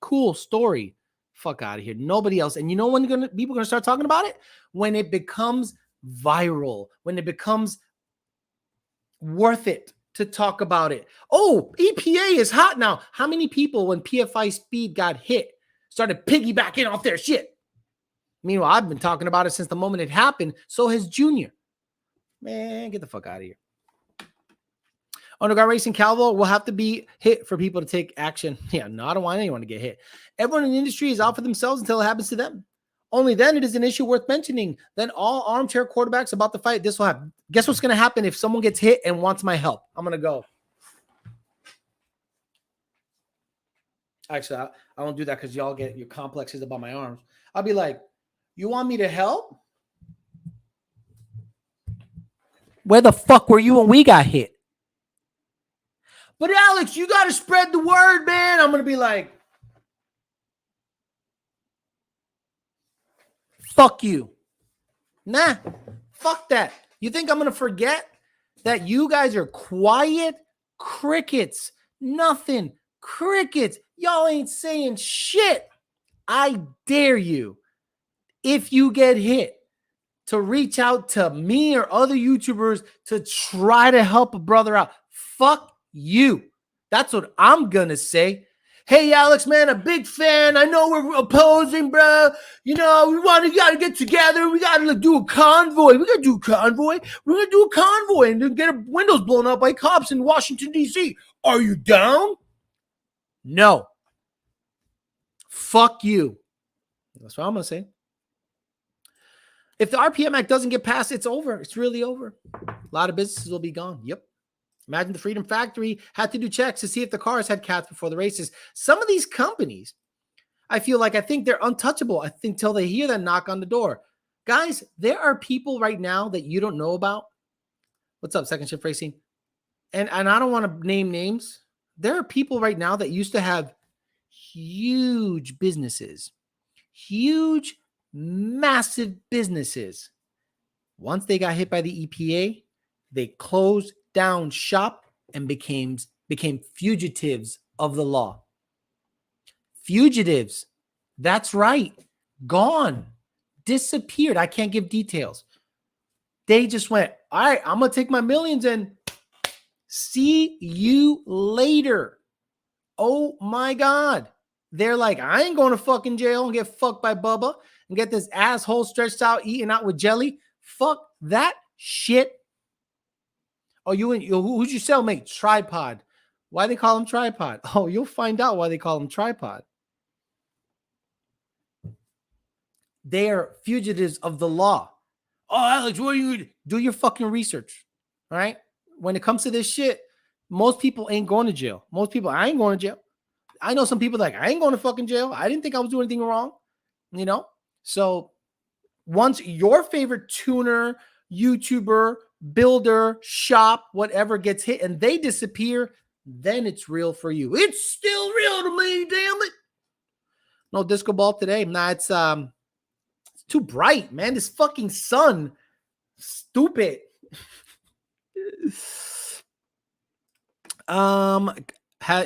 Cool story. Fuck out of here. Nobody else. And you know when people are going to start talking about it? When it becomes viral. When it becomes worth it to talk about it. Oh, EPA is hot now. How many people, when PFI Speed got hit, started piggybacking off their shit? Meanwhile, I've been talking about it since the moment it happened. So has Junior. Man, get the fuck out of here. Underground Racing Calvo will have to be hit for people to take action. Yeah, no, I don't want anyone to get hit. Everyone in the industry is out for themselves until it happens to them. Only then it is an issue worth mentioning. Then all armchair quarterbacks about to fight, this will happen. Guess what's going to happen if someone gets hit and wants my help? I'm going to go. Actually, I don't do that because y'all get your complexes about my arms. I'll be like, you want me to help? Where the fuck were you when we got hit? But Alex, you got to spread the word, man. I'm going to be like, fuck you. Nah, fuck that. You think I'm going to forget that you guys are quiet crickets? Nothing. Crickets. Y'all ain't saying shit. I dare you, if you get hit, to reach out to me or other YouTubers to try to help a brother out. Fuck you. That's what I'm going to say. Hey, Alex, man, a big fan. I know we're opposing, bro. You know, we got to get together. We got to do a convoy. We're going to do a convoy and then get our windows blown up by cops in Washington, D.C. Are you down? No. Fuck you. That's what I'm going to say. If the RPM Act doesn't get passed, it's over. It's really over. A lot of businesses will be gone. Yep. Imagine the Freedom Factory had to do checks to see if the cars had cats before the races. Some of these companies, I think they're untouchable. I think till they hear that knock on the door. Guys, there are people right now that you don't know about. What's up, Second Shift Racing? And I don't want to name names. There are people right now that used to have huge businesses, huge, massive businesses. Once they got hit by the EPA, they closed down shop and became fugitives of the law. Fugitives. That's right. Gone. Disappeared. I can't give details. They just went, all right, I'm going to take my millions and see you later. Oh my God. They're like, I ain't going to fucking jail and get fucked by Bubba and get this asshole stretched out, eating out with jelly. Fuck that shit. Oh, who's your cellmate? Tripod. Why they call him tripod? Oh, you'll find out why they call him tripod. They are fugitives of the law. Oh, Alex, what are you do? Your fucking research, all right? When it comes to this shit, most people ain't going to jail. Most people, I ain't going to jail. I know some people like, I ain't going to fucking jail. I didn't think I was doing anything wrong, you know? So once your favorite tuner, YouTuber, builder, shop, whatever gets hit and they disappear, then it's real for you. It's still real to me, damn it. No disco ball today. Nah, it's too bright, man. This fucking sun. Stupid.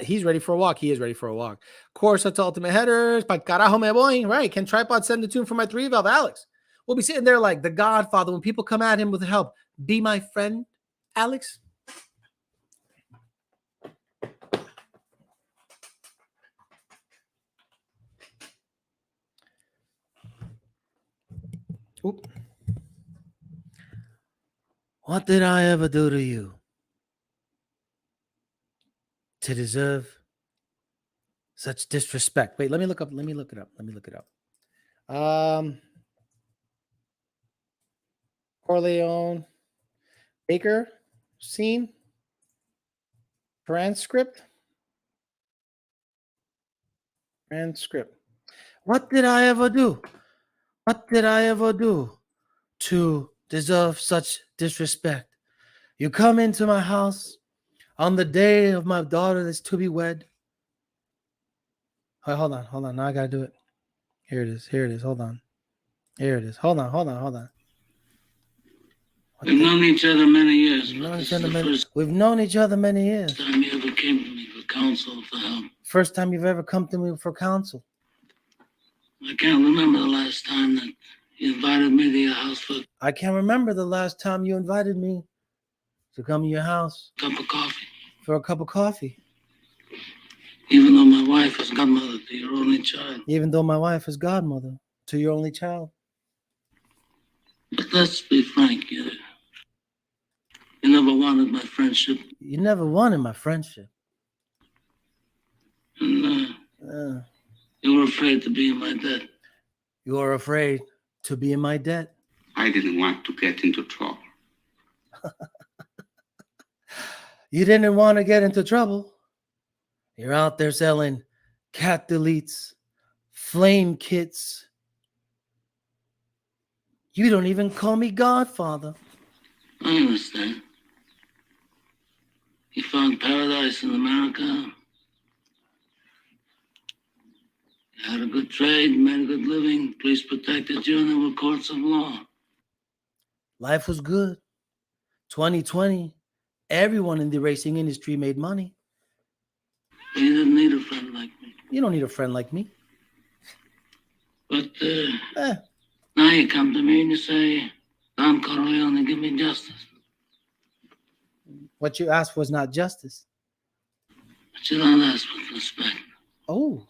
He's ready for a walk. He is ready for a walk. Course to ultimate headers. Pa carajo me voy. Right. Can Tripod send the tune for my 3-valve? Alex. We'll be sitting there like the Godfather when people come at him with help. Be my friend, Alex. Oop. What did I ever do to you to deserve such disrespect? Wait, let me look it up. Corleone, Baker, scene, transcript. What did I ever do? What did I ever do to deserve such disrespect? You come into my house on the day of my daughter that's to be wed. Hold on. Now I gotta do it. Here it is. Hold on. Here it is. Hold on. We've known each other many years. We've known each other many years. First time you ever came to me for counsel, for help. First time you've ever come to me for counsel. I can't remember the last time that you invited me to your house for I can't remember the last time you invited me to come to your house. a cup of coffee. For a cup of coffee. Even though my wife is godmother to your only child. Even though my wife is godmother to your only child. But let's be frank, you never wanted my friendship. You never wanted my friendship. And you were afraid to be in my debt. You are afraid to be in my debt. I didn't want to get into trouble. You didn't want to get into trouble. You're out there selling cat deletes, flame kits. You don't even call me Godfather. I understand. You found paradise in America. You had a good trade, made a good living, police protected you, and there were courts of law. Life was good. 2020, everyone in the racing industry made money. You didn't need a friend like me. You don't need a friend like me. But now you come to me and you say, Don Corleone, give me justice. What you asked was not justice. But you don't ask for respect. Oh.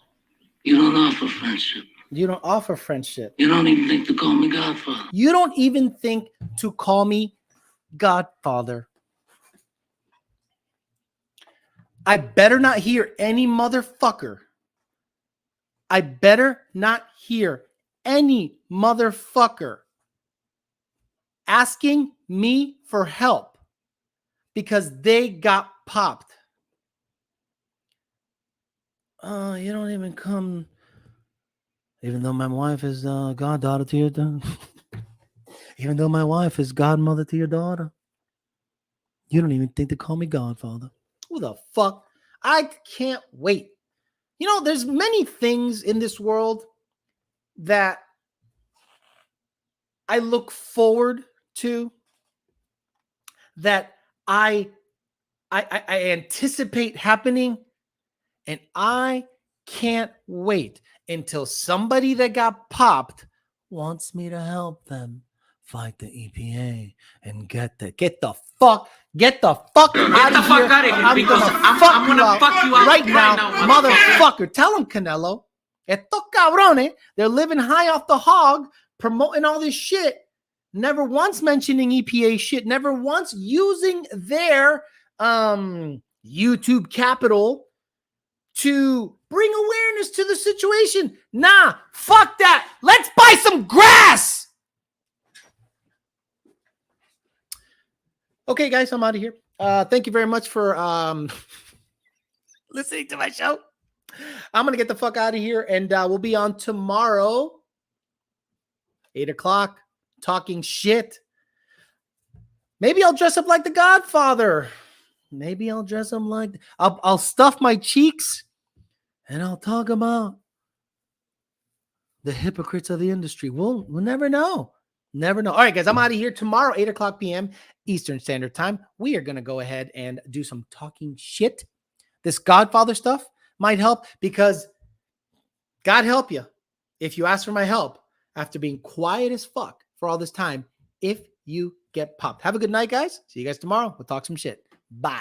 You don't offer friendship. You don't offer friendship. You don't even think to call me Godfather. You don't even think to call me Godfather. I better not hear any motherfucker. I better not hear any motherfucker asking me for help because they got popped. Oh, you don't even come, even though my wife is goddaughter to your daughter. Even though my wife is godmother to your daughter. You don't even think to call me Godfather. Who the fuck? I can't wait. You know, there's many things in this world that I look forward to, that I anticipate happening, and I can't wait until somebody that got popped wants me to help them fight the EPA and get the fuck out of here. I'm gonna fuck you out right now, motherfucker. Tell him, Canelo. Estos cabrones, they're living high off the hog, promoting all this shit. never once mentioning EPA shit, never once using their YouTube capital to bring awareness to the situation. Nah, fuck that. Let's buy some grass. Okay, guys, I'm out of here. Thank you very much for listening to my show. I'm going to get the fuck out of here, and we'll be on tomorrow, 8 o'clock, talking shit. Maybe I'll dress up like the Godfather. Maybe I'll dress up like... I'll stuff my cheeks, and I'll talk about the hypocrites of the industry. We'll never know. Never know. All right, guys, I'm out of here tomorrow, 8 o'clock p.m. Eastern Standard Time. We are going to go ahead and do some talking shit. This Godfather stuff might help because God help you if you ask for my help after being quiet as fuck for all this time if you get popped. Have a good night, guys. See you guys tomorrow. We'll talk some shit. Bye.